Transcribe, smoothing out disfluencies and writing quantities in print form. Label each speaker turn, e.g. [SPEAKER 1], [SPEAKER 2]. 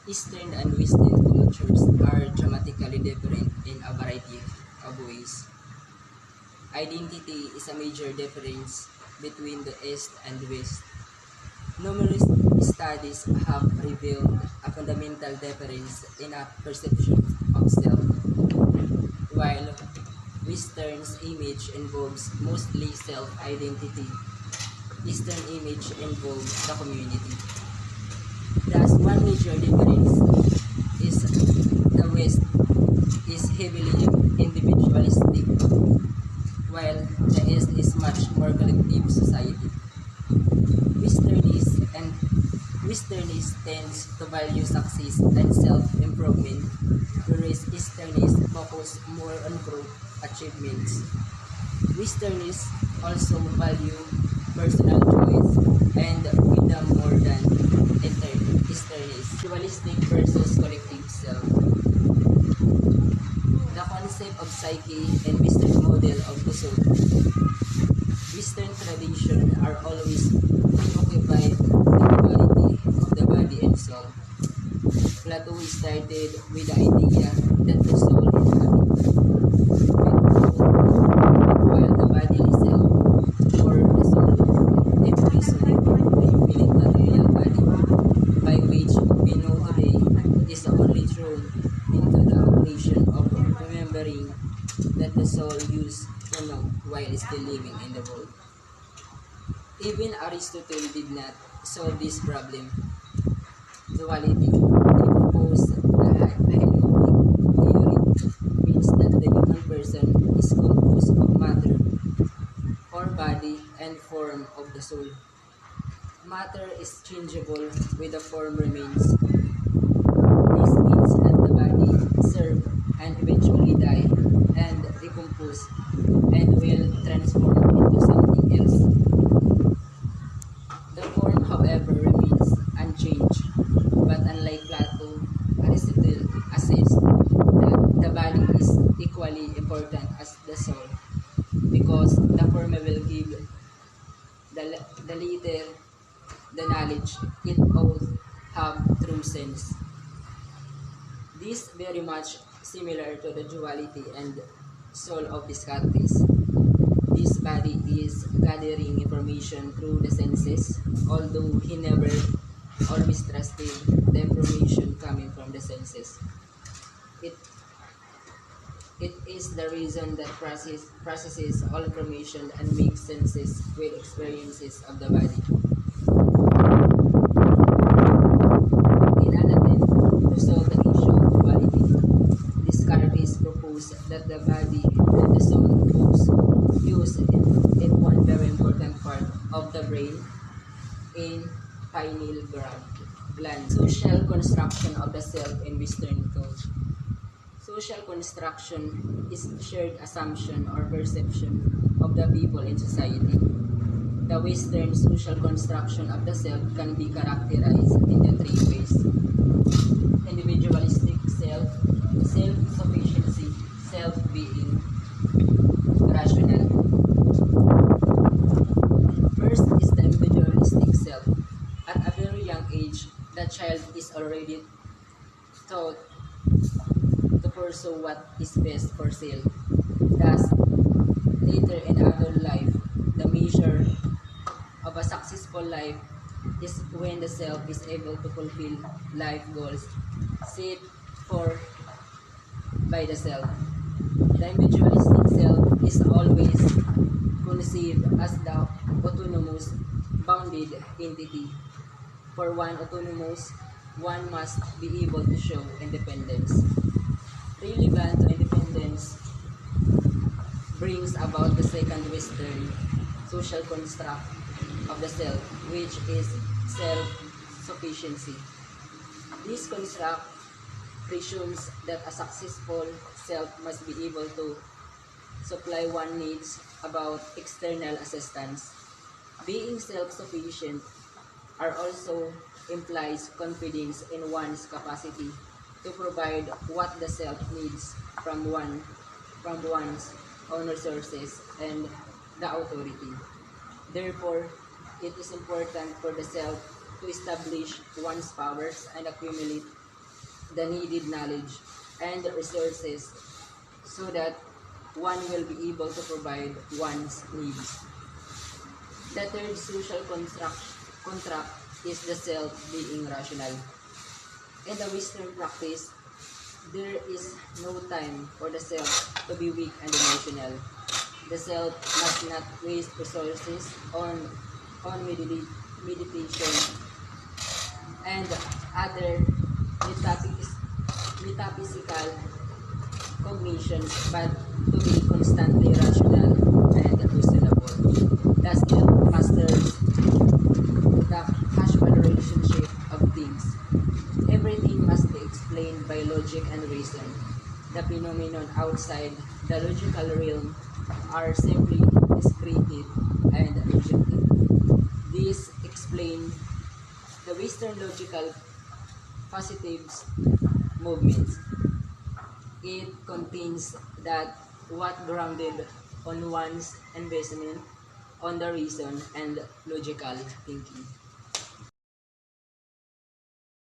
[SPEAKER 1] Eastern and Western cultures are dramatically different in a variety of ways. Identity is a major difference between the East and West. Numerous studies have revealed a fundamental difference in a perception of self. While Western's image involves mostly self-identity, Eastern image involves the community. Thus, one major difference is the West is heavily individualistic, while the East is much more collective society. Westernist and Westernist tends to value success and self-improvement, whereas Easternists focus more on group achievements. Westernists also value personal choice and freedom more than Easternists. Dualistic versus collective self. The concept of psyche and Western model of the soul. Western tradition are always preoccupied with the duality of the body and soul. Plato started with the idea that the soul inhabits while the bodily self or the soul evolutionary infinite material body, by which we know today is only thrown into the operation of remembering that the soul used to know while still living in the world. Even Aristotle did not solve this problem. Duality. He proposed the heliotic theory, means that the human person is composed of matter, or body, and form of the soul. Matter is changeable with the form remains. This means that the body serve and eventually die and decompose and will transform into something else. The form, however, remains unchanged, but unlike Plato, Aristotle assessed that the body is equally important as the soul, because the former will give the later the knowledge it both have true sense. This very much similar to the duality and soul of Descartes. This body is gathering information through the senses, although he never always trusted the information coming from the senses. It It is the reason that processes all information and makes senses with experiences of the body. In an attempt to solve the issue of duality, Descartes proposed that the body and the soul both use in one very important part of the brain, in pineal gland. Social construction of the self in Western culture. Social construction is shared assumption or perception of the people in society. The Western social construction of the self can be characterized in the three ways: individualistic self, self-sufficiency, self-being, rational. First is the individualistic self. At a very young age, the child is already taught to pursue what is best for self. Thus, later in adult life, the measure of a successful life is when the self is able to fulfill life goals set for by the self. The individualistic self is always conceived as the autonomous, bounded entity. For one autonomous, one must be able to show independence. Relevant to independence brings about the second Western social construct of the self, which is self-sufficiency. This construct presumes that a successful self must be able to supply one's needs about external assistance. Being self-sufficient also implies confidence in one's capacity to provide what the self needs from one's own resources and the authority. Therefore, it is important for the self to establish one's powers and accumulate the needed knowledge and resources so that one will be able to provide one's needs. The third social contract is the self being rational. In the Western practice, there is no time for the self to be weak and emotional. The self must not waste resources on meditation and other metaphysical cognitions, but to be constantly rational and reasonable. The self masters the casual relationship of things. Everything must be explained by logic and reason. The phenomena outside the logical realm are simply descriptive and objective. These explain the Western logical positives movements. It contains that what grounded on one's investment on the reason and logical thinking.